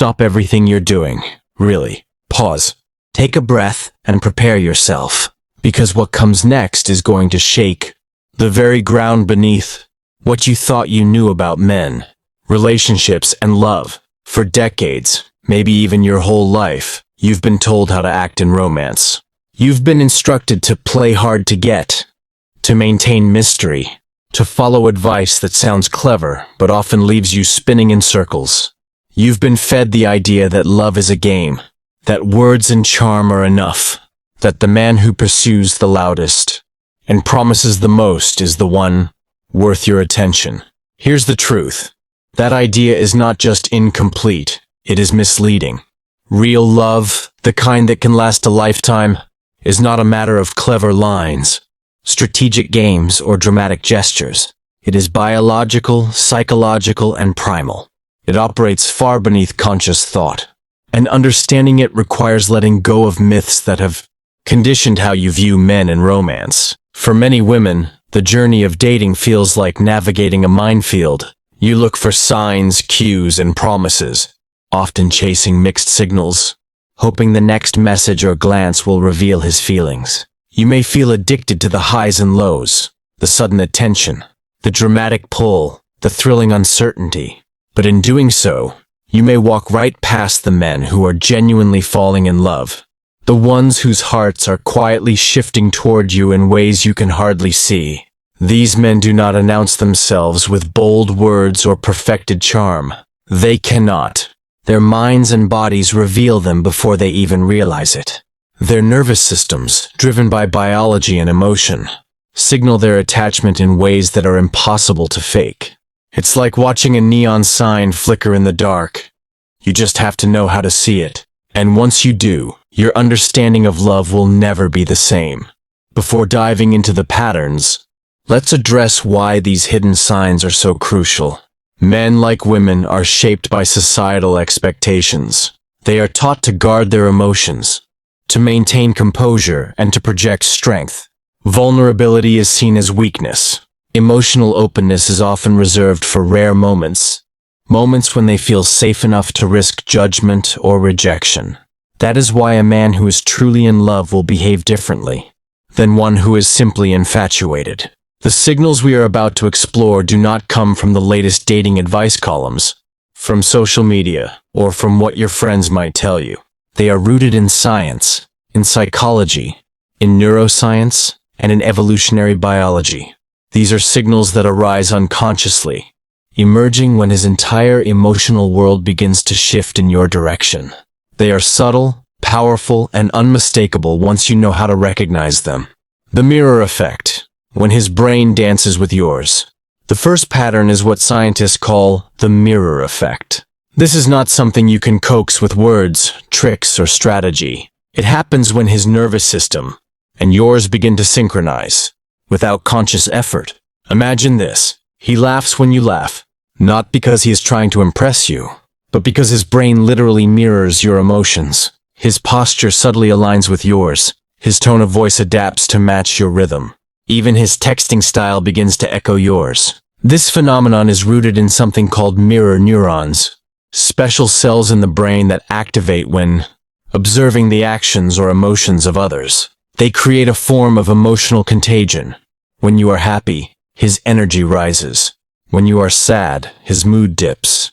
stop everything you're doing. Really. Pause. Take a breath and prepare yourself. Because what comes next is going to shake the very ground beneath what you thought you knew about men, relationships, and love. For decades, maybe even your whole life, you've been told how to act in romance. You've been instructed to play hard to get, to maintain mystery, to follow advice that sounds clever but often leaves you spinning in circles. You've been fed the idea that love is a game, that words and charm are enough, that the man who pursues the loudest and promises the most is the one worth your attention. Here's the truth. That idea is not just incomplete, it is misleading. Real love, the kind that can last a lifetime, is not a matter of clever lines, strategic games, or dramatic gestures. It is biological, psychological, and primal. It operates far beneath conscious thought, and understanding it requires letting go of myths that have conditioned how you view men and romance. For many women, the journey of dating feels like navigating a minefield. You look for signs, cues, and promises, often chasing mixed signals, hoping the next message or glance will reveal his feelings. You may feel addicted to the highs and lows, the sudden attention, the dramatic pull, the thrilling uncertainty. But in doing so, you may walk right past the men who are genuinely falling in love, the ones whose hearts are quietly shifting toward you in ways you can hardly see. These men do not announce themselves with bold words or perfected charm. They cannot. Their minds and bodies reveal them before they even realize it. Their nervous systems, driven by biology and emotion, signal their attachment in ways that are impossible to fake. It's like watching a neon sign flicker in the dark. You just have to know how to see it. And once you do, your understanding of love will never be the same. Before diving into the patterns, let's address why these hidden signs are so crucial. Men, like women, are shaped by societal expectations. They are taught to guard their emotions, to maintain composure, and to project strength. Vulnerability is seen as weakness. Emotional openness is often reserved for rare moments, moments when they feel safe enough to risk judgment or rejection. That is why a man who is truly in love will behave differently than one who is simply infatuated. The signals we are about to explore do not come from the latest dating advice columns, from social media, or from what your friends might tell you. They are rooted in science, in psychology, in neuroscience, and in evolutionary biology. These are signals that arise unconsciously, emerging when his entire emotional world begins to shift in your direction. They are subtle, powerful, and unmistakable once you know how to recognize them. The mirror effect. When his brain dances with yours. The first pattern is what scientists call the mirror effect. This is not something you can coax with words, tricks, or strategy. It happens when his nervous system and yours begin to synchronize, without conscious effort. Imagine this. He laughs when you laugh, not because he is trying to impress you, but because his brain literally mirrors your emotions. His posture subtly aligns with yours. His tone of voice adapts to match your rhythm. Even his texting style begins to echo yours. This phenomenon is rooted in something called mirror neurons, special cells in the brain that activate when observing the actions or emotions of others. They create a form of emotional contagion. When you are happy, his energy rises. When you are sad, his mood dips,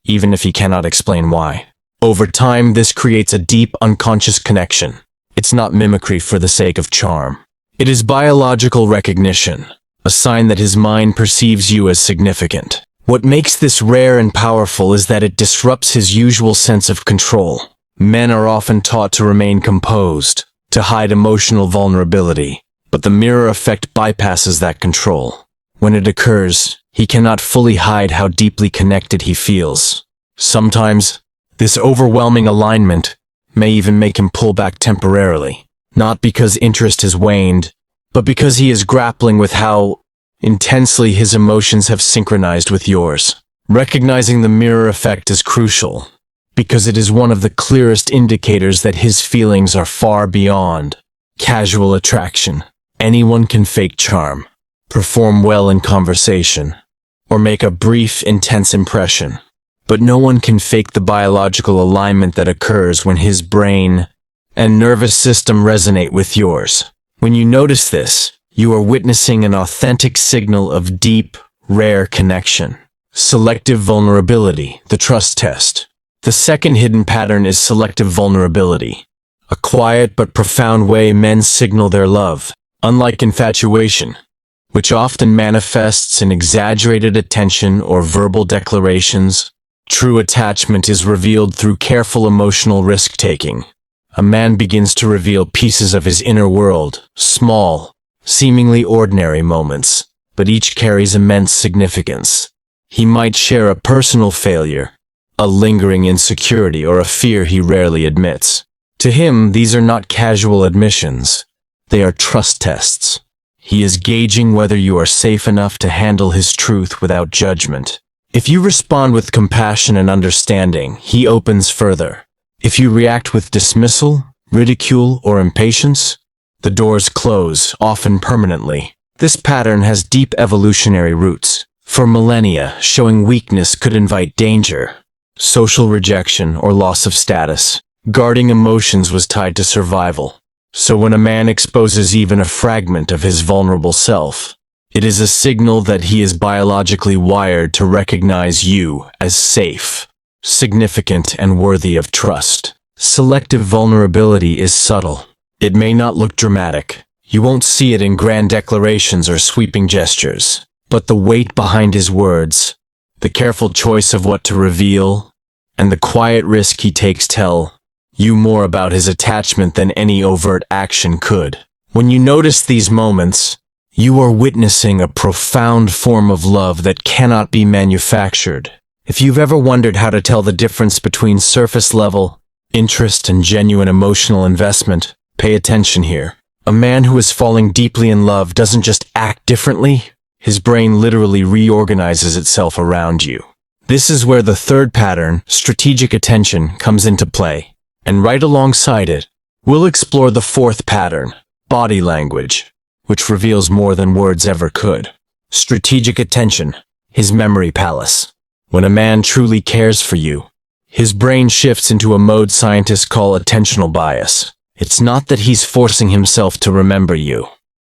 even if he cannot explain why. Over time, this creates a deep, unconscious connection. It's not mimicry for the sake of charm. It is biological recognition, a sign that his mind perceives you as significant. What makes this rare and powerful is that it disrupts his usual sense of control. Men are often taught to remain composed, to hide emotional vulnerability, but the mirror effect bypasses that control. When it occurs, he cannot fully hide how deeply connected he feels. Sometimes, this overwhelming alignment may even make him pull back temporarily. Not because interest has waned, but because he is grappling with how intensely his emotions have synchronized with yours. Recognizing the mirror effect is crucial, because it is one of the clearest indicators that his feelings are far beyond casual attraction. Anyone can fake charm, perform well in conversation, or make a brief, intense impression. but no one can fake the biological alignment that occurs when his brain and nervous system resonate with yours. When you notice this, you are witnessing an authentic signal of deep, rare connection. Selective vulnerability, the trust test. The second hidden pattern is selective vulnerability. A quiet but profound way men signal their love, unlike infatuation, which often manifests in exaggerated attention or verbal declarations. True attachment is revealed through careful emotional risk-taking. A man begins to reveal pieces of his inner world, small, seemingly ordinary moments, but each carries immense significance. He might share a personal failure, a lingering insecurity, or a fear he rarely admits. To him, these are not casual admissions. They are trust tests. He is gauging whether you are safe enough to handle his truth without judgment. If you respond with compassion and understanding, he opens further. If you react with dismissal, ridicule, or impatience, the doors close, often permanently. This pattern has deep evolutionary roots. For millennia, showing weakness could invite danger, social rejection, or loss of status. Guarding emotions was tied to survival. So when a man exposes even a fragment of his vulnerable self, it is a signal that he is biologically wired to recognize you as safe, significant, and worthy of trust. Selective vulnerability is subtle. It may not look dramatic. You won't see it in grand declarations or sweeping gestures. But the weight behind his words, the careful choice of what to reveal, and the quiet risk he takes tell you more about his attachment than any overt action could. When you notice these moments, you are witnessing a profound form of love that cannot be manufactured. If you've ever wondered how to tell the difference between surface-level interest and genuine emotional investment, pay attention here. A man who is falling deeply in love doesn't just act differently. His brain literally reorganizes itself around you. This is where the third pattern, strategic attention, comes into play. And right alongside it, we'll explore the fourth pattern, body language, which reveals more than words ever could. Strategic attention, his memory palace. When a man truly cares for you, his brain shifts into a mode scientists call attentional bias. It's not that he's forcing himself to remember you,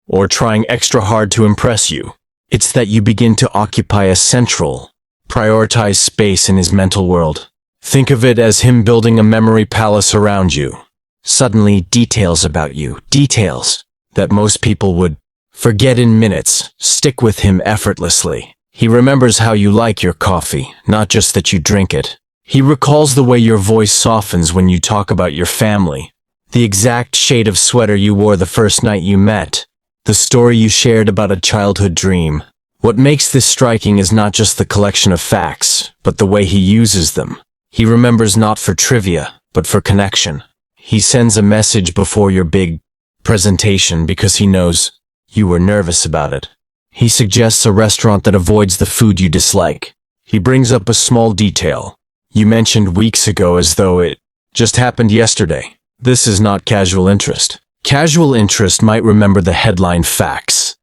or trying extra hard to impress you. It's that you begin to occupy a central, prioritized space in his mental world. Think of it as him building a memory palace around you. Suddenly, details about you, details that most people would forget in minutes, stick with him effortlessly. He remembers how you like your coffee, not just that you drink it. He recalls the way your voice softens when you talk about your family, the exact shade of sweater you wore the first night you met, the story you shared about a childhood dream. What makes this striking is not just the collection of facts, but the way he uses them. He remembers not for trivia, but for connection. He sends a message before your big presentation because he knows you were nervous about it. He suggests a restaurant that avoids the food you dislike. He brings up a small detail you mentioned weeks ago as though it just happened yesterday. This is not casual interest. Casual interest might remember the headline facts.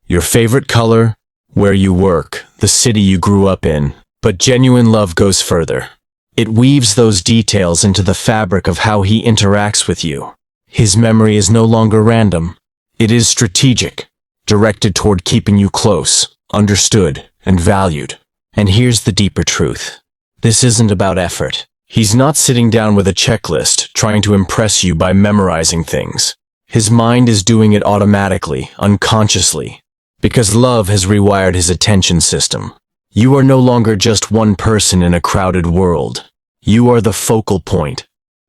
Your favorite color, where you work, the city you grew up in. But genuine love goes further. It weaves those details into the fabric of how he interacts with you. His memory is no longer random. It is strategic, directed toward keeping you close, understood, and valued. And here's the deeper truth. This isn't about effort. He's not sitting down with a checklist, trying to impress you by memorizing things. His mind is doing it automatically, unconsciously, because love has rewired his attention system. You are no longer just one person in a crowded world. You are the focal point,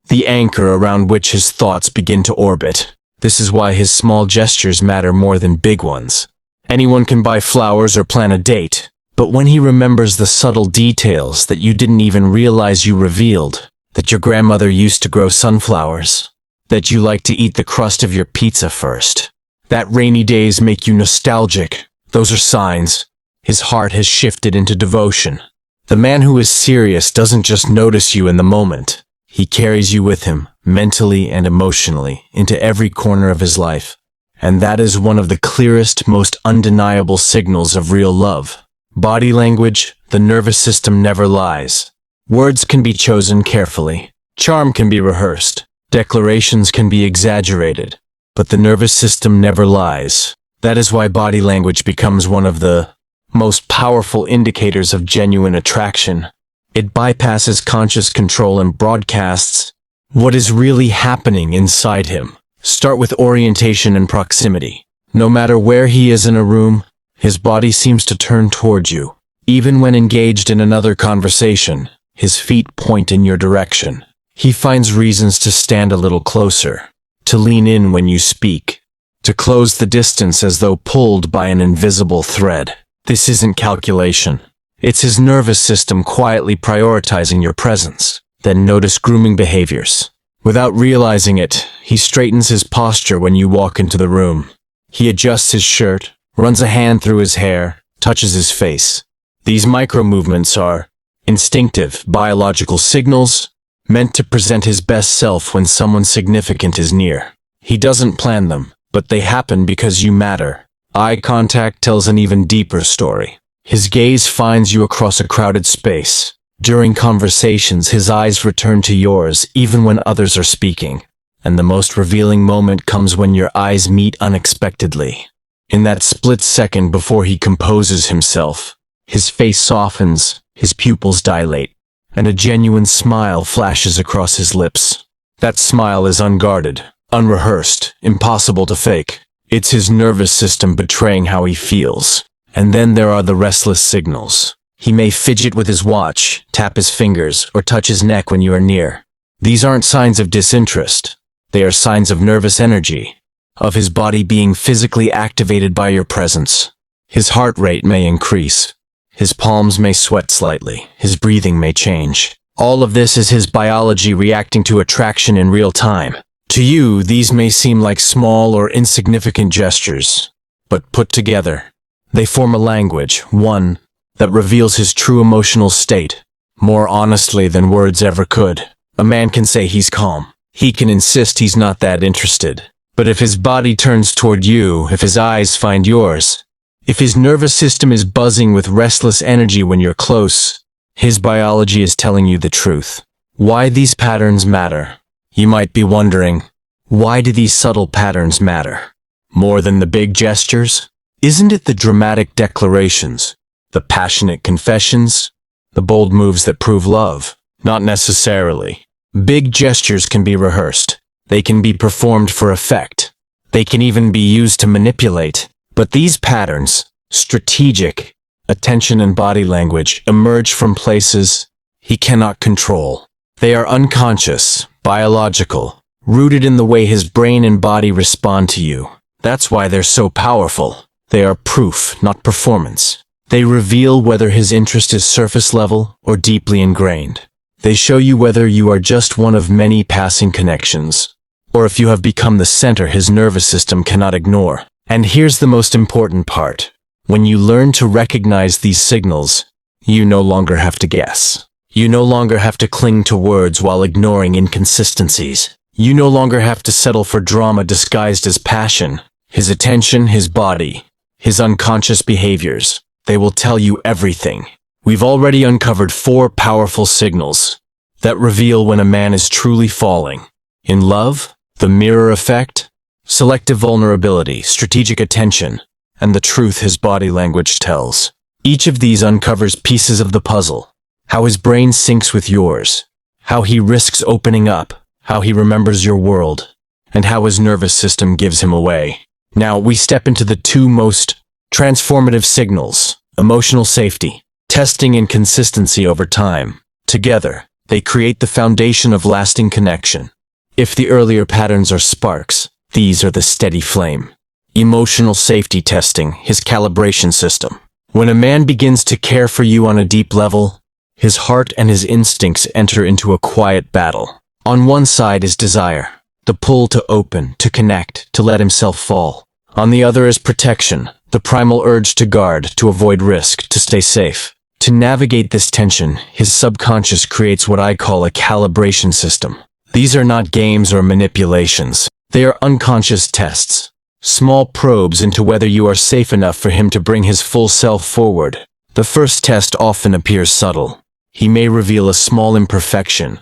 the anchor around which his thoughts begin to orbit. This is why his small gestures matter more than big ones. Anyone can buy flowers or plan a date, but when he remembers the subtle details that you didn't even realize you revealed, that your grandmother used to grow sunflowers, that you like to eat the crust of your pizza first, that rainy days make you nostalgic, those are signs. His heart has shifted into devotion. The man who is serious doesn't just notice you in the moment. He carries you with him, mentally and emotionally, into every corner of his life. And that is one of the clearest, most undeniable signals of real love. Body language, the nervous system never lies. Words can be chosen carefully. Charm can be rehearsed. Declarations can be exaggerated. But the nervous system never lies. That is why body language becomes one of the most powerful indicators of genuine attraction. It bypasses conscious control and broadcasts what is really happening inside him. Start with orientation and proximity. No matter where he is in a room, his body seems to turn towards you. Even when engaged in another conversation, his feet point in your direction. He finds reasons to stand a little closer, to lean in when you speak, to close the distance as though pulled by an invisible thread. This isn't calculation. It's his nervous system quietly prioritizing your presence. Then notice grooming behaviors. Without realizing it, he straightens his posture when you walk into the room. He adjusts his shirt, runs a hand through his hair, touches his face. These micro-movements are instinctive, biological signals meant to present his best self when someone significant is near. He doesn't plan them, but they happen because you matter. Eye contact tells an even deeper story. His gaze finds you across a crowded space. During conversations, his eyes return to yours even when others are speaking. And the most revealing moment comes when your eyes meet unexpectedly. In that split second before he composes himself, his face softens, his pupils dilate, and a genuine smile flashes across his lips. That smile is unguarded, unrehearsed, impossible to fake. It's his nervous system betraying how he feels. And then there are the restless signals. He may fidget with his watch, tap his fingers, or touch his neck when you are near. These aren't signs of disinterest. They are signs of nervous energy, of his body being physically activated by your presence. His heart rate may increase. His palms may sweat slightly. His breathing may change. All of this is his biology reacting to attraction in real time. To you, these may seem like small or insignificant gestures, but put together, they form a language, one that reveals his true emotional state, more honestly than words ever could. A man can say he's calm. He can insist he's not that interested. But if his body turns toward you, if his eyes find yours, if his nervous system is buzzing with restless energy when you're close, his biology is telling you the truth. Why these patterns matter? You might be wondering, why do these subtle patterns matter? More than the big gestures? Isn't it the dramatic declarations, the passionate confessions, the bold moves that prove love? Not necessarily. Big gestures can be rehearsed. They can be performed for effect. They can even be used to manipulate. But these patterns, strategic, attention and body language, emerge from places he cannot control. They are unconscious, biological, rooted in the way his brain and body respond to you. That's why they're so powerful. They are proof, not performance. They reveal whether his interest is surface level or deeply ingrained. They show you whether you are just one of many passing connections, or if you have become the center his nervous system cannot ignore. And here's the most important part. When you learn to recognize these signals, you no longer have to guess. You no longer have to cling to words while ignoring inconsistencies. You no longer have to settle for drama disguised as passion. His attention, his body, his unconscious behaviors, they will tell you everything. We've already uncovered 4 powerful signals that reveal when a man is truly falling. In love, the mirror effect, selective vulnerability, strategic attention, and the truth his body language tells. Each of these uncovers pieces of the puzzle. How his brain syncs with yours, how he risks opening up, how he remembers your world, and how his nervous system gives him away. Now we step into the 2 most transformative signals: emotional safety, testing and consistency over time. Together, they create the foundation of lasting connection. If the earlier patterns are sparks, these are the steady flame. Emotional safety testing, his calibration system. When a man begins to care for you on a deep level, his heart and his instincts enter into a quiet battle. On one side is desire, the pull to open, to connect, to let himself fall. On the other is protection, the primal urge to guard, to avoid risk, to stay safe. To navigate this tension, his subconscious creates what I call a calibration system. These are not games or manipulations. They are unconscious tests. Small probes into whether you are safe enough for him to bring his full self forward. The first test often appears subtle. He may reveal a small imperfection,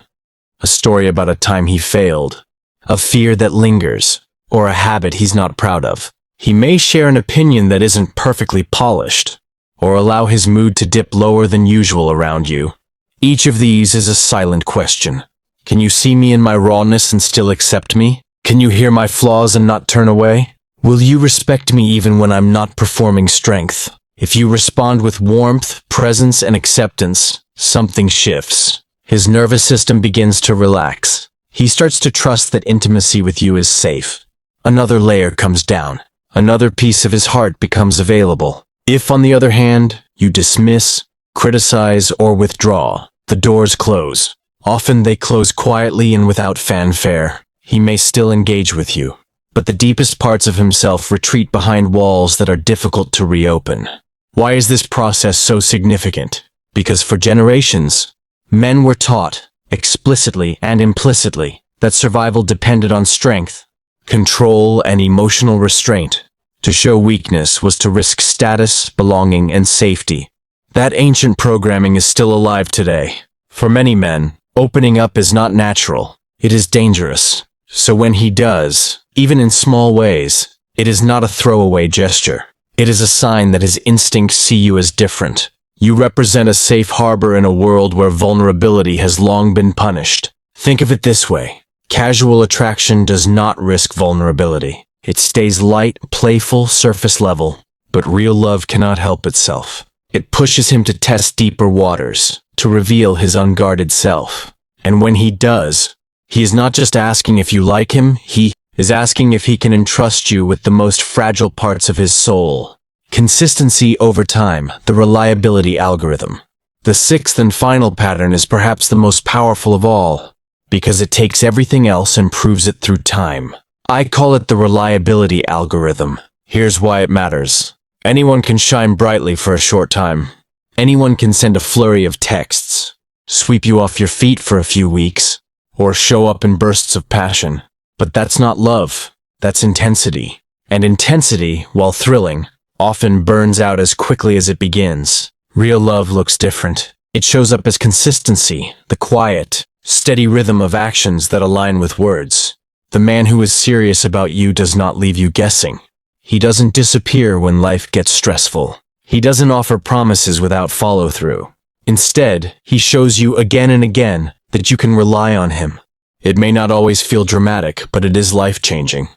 a story about a time he failed, a fear that lingers, or a habit he's not proud of. He may share an opinion that isn't perfectly polished, or allow his mood to dip lower than usual around you. Each of these is a silent question. Can you see me in my rawness and still accept me? Can you hear my flaws and not turn away? Will you respect me even when I'm not performing strength? If you respond with warmth, presence, and acceptance, something shifts. His nervous system begins to relax. He starts to trust that intimacy with you is safe. Another layer comes down. Another piece of his heart becomes available. If, on the other hand, you dismiss, criticize, or withdraw, the doors close. Often they close quietly and without fanfare. He may still engage with you, but the deepest parts of himself retreat behind walls that are difficult to reopen. Why is this process so significant? Because for generations, men were taught, explicitly and implicitly, that survival depended on strength, control, and emotional restraint. To show weakness was to risk status, belonging, and safety. That ancient programming is still alive today. For many men, opening up is not natural. It is dangerous. So when he does, even in small ways, it is not a throwaway gesture. It is a sign that his instincts see you as different. You represent a safe harbor in a world where vulnerability has long been punished. Think of it this way. Casual attraction does not risk vulnerability. It stays light, playful, surface level. But real love cannot help itself. It pushes him to test deeper waters, to reveal his unguarded self. And when he does, he is not just asking if you like him, he is asking if he can entrust you with the most fragile parts of his soul. Consistency over time, the reliability algorithm. The sixth and final pattern is perhaps the most powerful of all, because it takes everything else and proves it through time. I call it the reliability algorithm. Here's why it matters. Anyone can shine brightly for a short time. Anyone can send a flurry of texts, sweep you off your feet for a few weeks, or show up in bursts of passion. But that's not love. That's intensity. And intensity, while thrilling, often burns out as quickly as it begins. Real love looks different. It shows up as consistency, the quiet, steady rhythm of actions that align with words. The man who is serious about you does not leave you guessing. He doesn't disappear when life gets stressful. He doesn't offer promises without follow-through. Instead, he shows you again and again that you can rely on him. It may not always feel dramatic, but it is life-changing.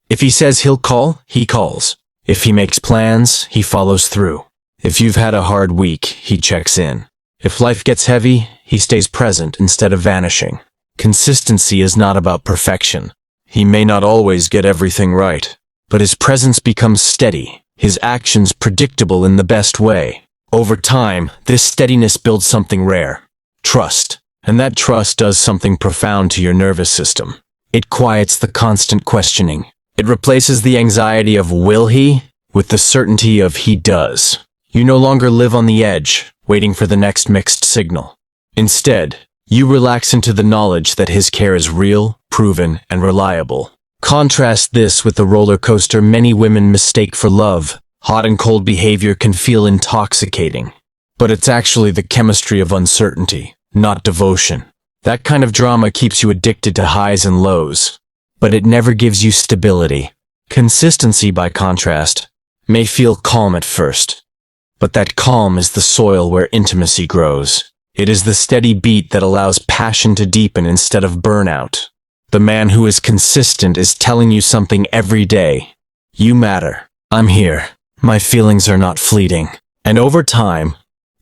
If he says he'll call, he calls. If he makes plans, he follows through. If you've had a hard week, he checks in. If life gets heavy, he stays present instead of vanishing. Consistency is not about perfection. He may not always get everything right, but his presence becomes steady, his actions predictable in the best way. Over time, this steadiness builds something rare. Trust. And that trust does something profound to your nervous system. It quiets the constant questioning. It replaces the anxiety of will he with the certainty of he does. You no longer live on the edge, waiting for the next mixed signal. Instead, you relax into the knowledge that his care is real, proven, and reliable. Contrast this with the roller coaster many women mistake for love. Hot and cold behavior can feel intoxicating, but it's actually the chemistry of uncertainty, not devotion. That kind of drama keeps you addicted to highs and lows, but it never gives you stability. Consistency, by contrast, may feel calm at first, but that calm is the soil where intimacy grows. It is the steady beat that allows passion to deepen instead of burnout. The man who is consistent is telling you something every day. You matter. I'm here. My feelings are not fleeting. And over time,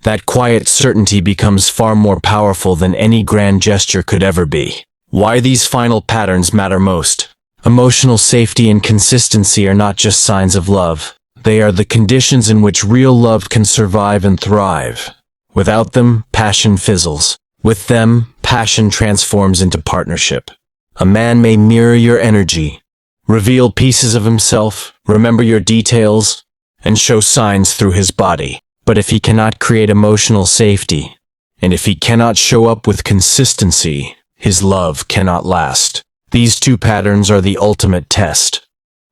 that quiet certainty becomes far more powerful than any grand gesture could ever be. Why these final patterns matter most. Emotional safety and consistency are not just signs of love. They are the conditions in which real love can survive and thrive. Without them, passion fizzles. With them, passion transforms into partnership. A man may mirror your energy, reveal pieces of himself, remember your details, and show signs through his body. But if he cannot create emotional safety, and if he cannot show up with consistency, his love cannot last. These two patterns are the ultimate test,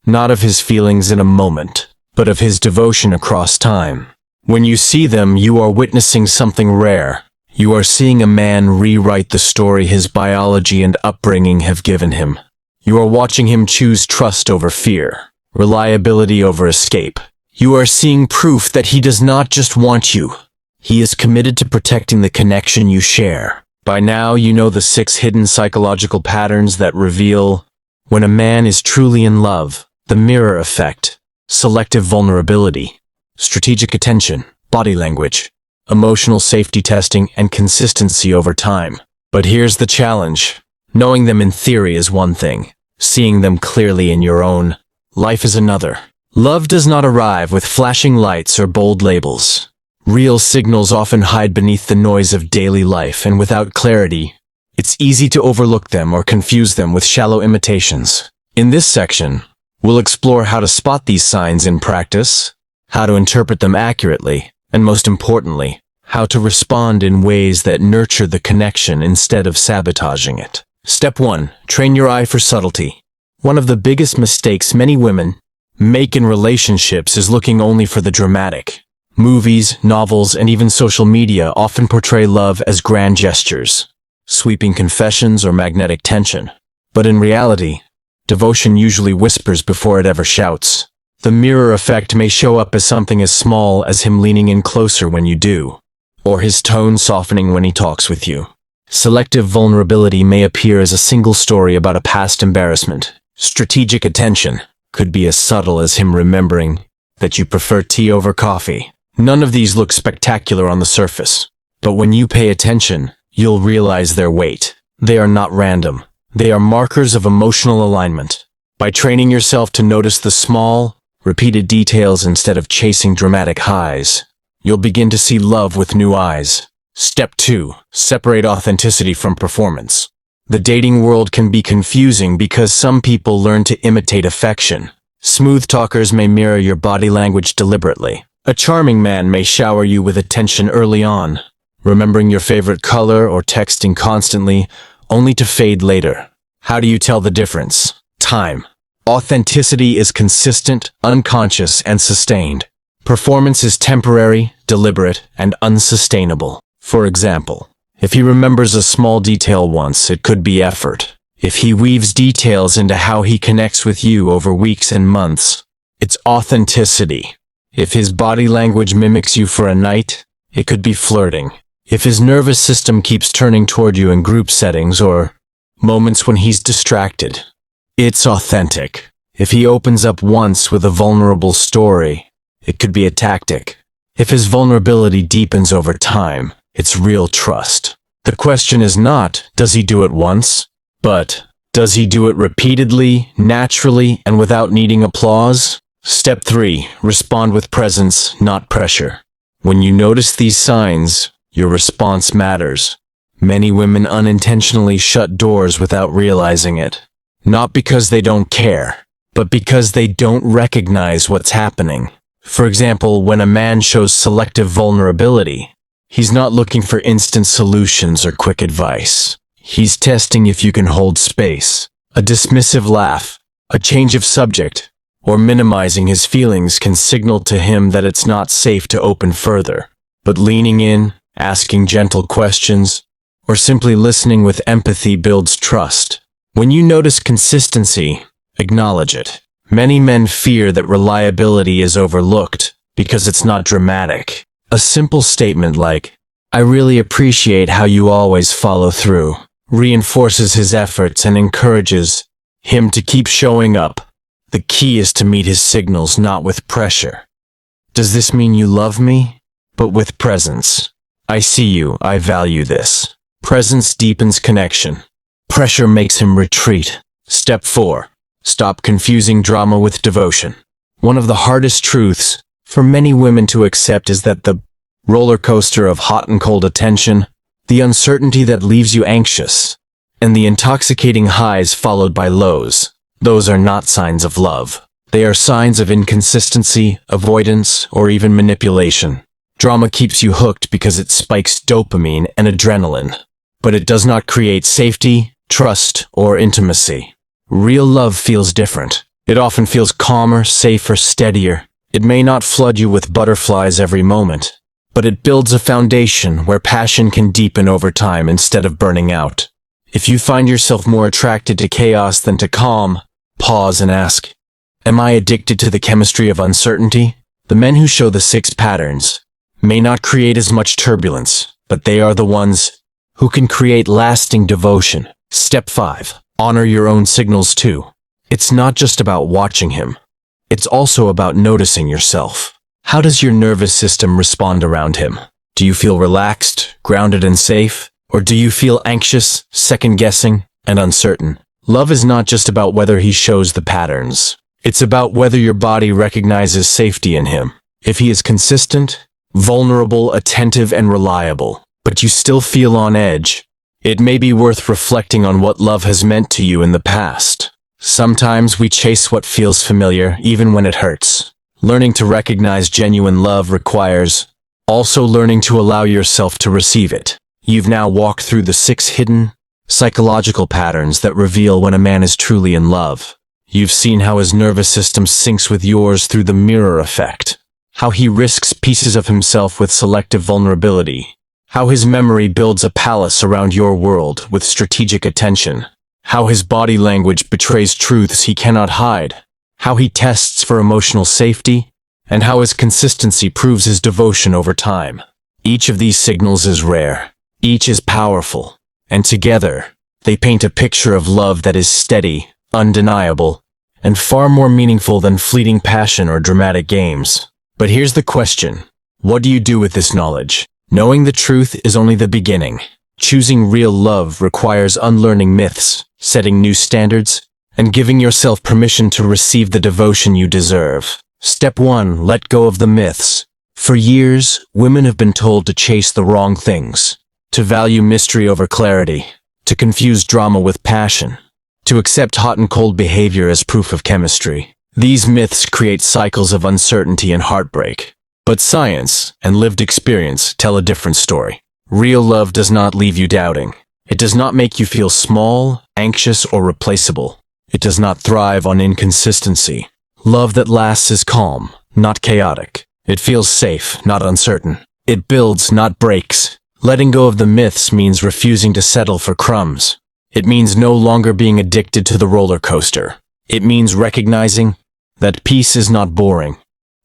not of his feelings in a moment, but of his devotion across time. When you see them, you are witnessing something rare, You are seeing a man rewrite the story his biology and upbringing have given him. You are watching him choose trust over fear, reliability over escape. You are seeing proof that he does not just want you. He is committed to protecting the connection you share. By now, you know the 6 hidden psychological patterns that reveal when a man is truly in love: the mirror effect, selective vulnerability, strategic attention, body language, emotional safety testing, and consistency over time. But here's the challenge. Knowing them in theory is one thing. Seeing them clearly in your own life is another. Love does not arrive with flashing lights or bold labels. Real signals often hide beneath the noise of daily life, and without clarity, it's easy to overlook them or confuse them with shallow imitations. In this section, we'll explore how to spot these signs in practice, how to interpret them accurately, and most importantly, how to respond in ways that nurture the connection instead of sabotaging it. Step 1. Train your eye for subtlety. One of the biggest mistakes many women make in relationships is looking only for the dramatic. Movies, novels, and even social media often portray love as grand gestures, sweeping confessions, or magnetic tension. But in reality, devotion usually whispers before it ever shouts. The mirror effect may show up as something as small as him leaning in closer when you do, or his tone softening when he talks with you. Selective vulnerability may appear as a single story about a past embarrassment. Strategic attention could be as subtle as him remembering that you prefer tea over coffee. None of these look spectacular on the surface, but when you pay attention, you'll realize their weight. They are not random. They are markers of emotional alignment. By training yourself to notice the small, repeated details instead of chasing dramatic highs, you'll begin to see love with new eyes. Step 2. Separate authenticity from performance. The dating world can be confusing because some people learn to imitate affection. Smooth talkers may mirror your body language deliberately. A charming man may shower you with attention early on, remembering your favorite color or texting constantly, only to fade later. How do you tell the difference? Time. Authenticity is consistent, unconscious, and sustained. Performance is temporary, deliberate, and unsustainable. For example, if he remembers a small detail once, it could be effort. If he weaves details into how he connects with you over weeks and months, it's authenticity. If his body language mimics you for a night, it could be flirting. If his nervous system keeps turning toward you in group settings or moments when he's distracted, it's authentic. If he opens up once with a vulnerable story, it could be a tactic. If his vulnerability deepens over time, it's real trust. The question is not, does he do it once? But, does he do it repeatedly, naturally, and without needing applause? Step 3. Respond with presence, not pressure. When you notice these signs, your response matters. Many women unintentionally shut doors without realizing it. Not because they don't care, but because they don't recognize what's happening. For example, when a man shows selective vulnerability, he's not looking for instant solutions or quick advice. He's testing if you can hold space. A dismissive laugh, a change of subject, or minimizing his feelings can signal to him that it's not safe to open further. But leaning in, asking gentle questions, or simply listening with empathy builds trust. When you notice consistency, acknowledge it. Many men fear that reliability is overlooked because it's not dramatic. A simple statement like, "I really appreciate how you always follow through," reinforces his efforts and encourages him to keep showing up. The key is to meet his signals not with pressure. Does this mean you love me? But with presence. I see you, I value this. Presence deepens connection. Pressure makes him retreat. Step 4. Stop confusing drama with devotion. One of the hardest truths for many women to accept is that the roller coaster of hot and cold attention, the uncertainty that leaves you anxious, and the intoxicating highs followed by lows, those are not signs of love. They are signs of inconsistency, avoidance, or even manipulation. Drama keeps you hooked because it spikes dopamine and adrenaline, but it does not create safety, trust, or intimacy. Real love feels different. It often feels calmer, safer, steadier. It may not flood you with butterflies every moment, but it builds a foundation where passion can deepen over time instead of burning out. If you find yourself more attracted to chaos than to calm, pause and ask, am I addicted to the chemistry of uncertainty? The men who show the 6 patterns may not create as much turbulence, but they are the ones who can create lasting devotion. Step 5. Honor your own signals too. It's not just about watching him. It's also about noticing yourself. How does your nervous system respond around him? Do you feel relaxed, grounded and safe? Or do you feel anxious, second-guessing, and uncertain? Love is not just about whether he shows the patterns. It's about whether your body recognizes safety in him. If he is consistent, vulnerable, attentive, and reliable, but you still feel on edge, it may be worth reflecting on what love has meant to you in the past. Sometimes we chase what feels familiar, even when it hurts. Learning to recognize genuine love requires also learning to allow yourself to receive it. You've now walked through the 6 hidden, psychological patterns that reveal when a man is truly in love. You've seen how his nervous system syncs with yours through the mirror effect, how he risks pieces of himself with selective vulnerability, how his memory builds a palace around your world with strategic attention, how his body language betrays truths he cannot hide, how he tests for emotional safety, and how his consistency proves his devotion over time. Each of these signals is rare. Each is powerful. And together, they paint a picture of love that is steady, undeniable, and far more meaningful than fleeting passion or dramatic games. But here's the question. What do you do with this knowledge? Knowing the truth is only the beginning. Choosing real love requires unlearning myths, setting new standards, and giving yourself permission to receive the devotion you deserve. Step 1. Let go of the myths. For years, women have been told to chase the wrong things, to value mystery over clarity, to confuse drama with passion, to accept hot and cold behavior as proof of chemistry. These myths create cycles of uncertainty and heartbreak. But science and lived experience tell a different story. Real love does not leave you doubting. It does not make you feel small, anxious, or replaceable. It does not thrive on inconsistency. Love that lasts is calm, not chaotic. It feels safe, not uncertain. It builds, not breaks. Letting go of the myths means refusing to settle for crumbs. It means no longer being addicted to the roller coaster. It means recognizing that peace is not boring.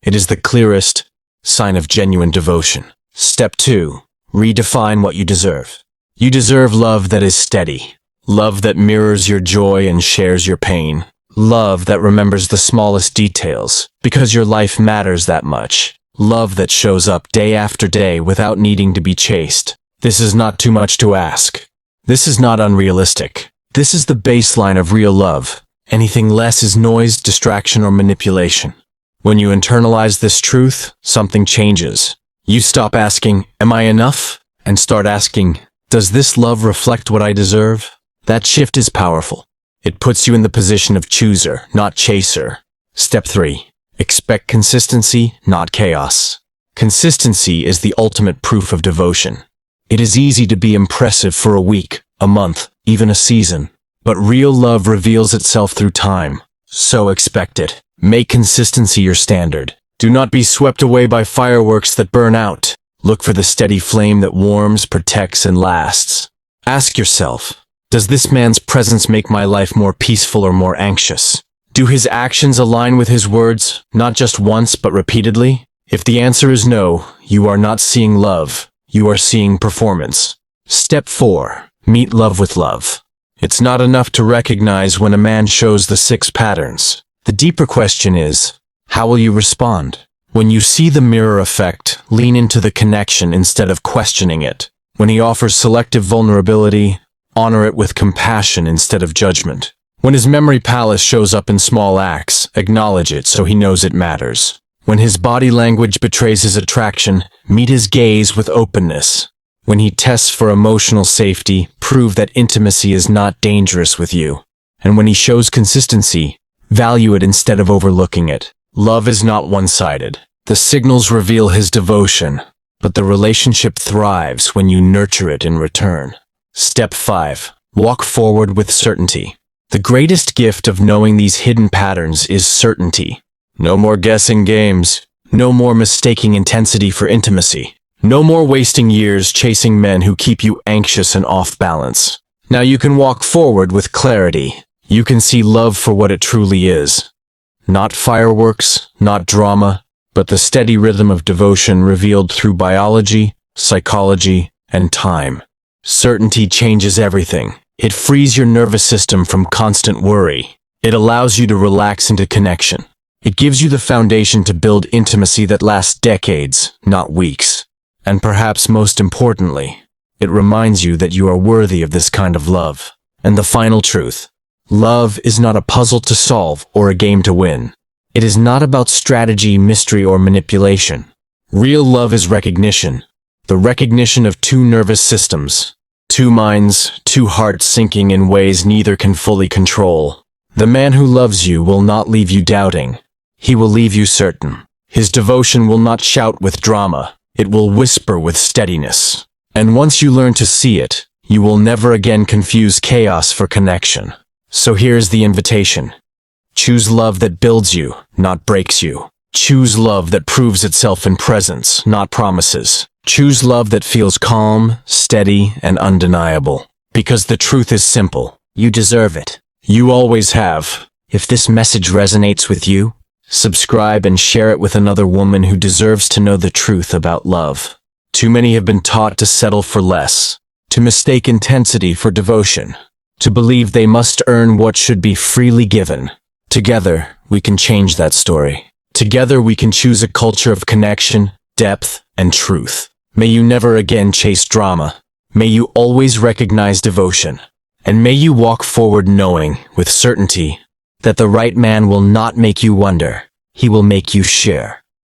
It is the clearest sign of genuine devotion. Step 2. Redefine what you deserve. You deserve love that is steady. Love that mirrors your joy and shares your pain. Love that remembers the smallest details, because your life matters that much. Love that shows up day after day without needing to be chased. This is not too much to ask. This is not unrealistic. This is the baseline of real love. Anything less is noise, distraction, or manipulation. When you internalize this truth, something changes. You stop asking, am I enough? And start asking, does this love reflect what I deserve? That shift is powerful. It puts you in the position of chooser, not chaser. Step 3. Expect consistency, not chaos. Consistency is the ultimate proof of devotion. It is easy to be impressive for a week, a month, even a season. But real love reveals itself through time. So expect it. Make consistency your standard. Do not be swept away by fireworks that burn out. Look for the steady flame that warms, protects, and lasts. Ask yourself, does this man's presence make my life more peaceful or more anxious? Do his actions align with his words, not just once but repeatedly? If the answer is no, you are not seeing love. You are seeing performance. Step 4. Meet love with love. It's not enough to recognize when a man shows the 6 patterns. The deeper question is, how will you respond? When you see the mirror effect, lean into the connection instead of questioning it. When he offers selective vulnerability, honor it with compassion instead of judgment. When his memory palace shows up in small acts, acknowledge it so he knows it matters. When his body language betrays his attraction, meet his gaze with openness. When he tests for emotional safety, prove that intimacy is not dangerous with you. And when he shows consistency, value it instead of overlooking it. Love is not one-sided. The signals reveal his devotion, but the relationship thrives when you nurture it in return. Step 5. Walk forward with certainty. The greatest gift of knowing these hidden patterns is certainty. No more guessing games. No more mistaking intensity for intimacy. No more wasting years chasing men who keep you anxious and off balance. Now you can walk forward with clarity. You can see love for what it truly is. Not fireworks, not drama, but the steady rhythm of devotion revealed through biology, psychology, and time. Certainty changes everything. It frees your nervous system from constant worry. It allows you to relax into connection. It gives you the foundation to build intimacy that lasts decades, not weeks. And perhaps most importantly, it reminds you that you are worthy of this kind of love. And the final truth: love is not a puzzle to solve or a game to win. It is not about strategy, mystery, or manipulation. Real love is recognition. The recognition of two nervous systems, two minds, two hearts syncing in ways neither can fully control. The man who loves you will not leave you doubting. He will leave you certain. His devotion will not shout with drama. It will whisper with steadiness. And once you learn to see it, you will never again confuse chaos for connection. So here's the invitation. Choose love that builds you, not breaks you. Choose love that proves itself in presence, not promises. Choose love that feels calm, steady, and undeniable. Because the truth is simple. You deserve it. You always have. If this message resonates with you, subscribe and share it with another woman who deserves to know the truth about love. Too many have been taught to settle for less, to mistake intensity for devotion, to believe they must earn what should be freely given. Together, we can change that story. Together, we can choose a culture of connection, depth, and truth. May you never again chase drama. May you always recognize devotion. And may you walk forward knowing, with certainty, that the right man will not make you wonder. He will make you share.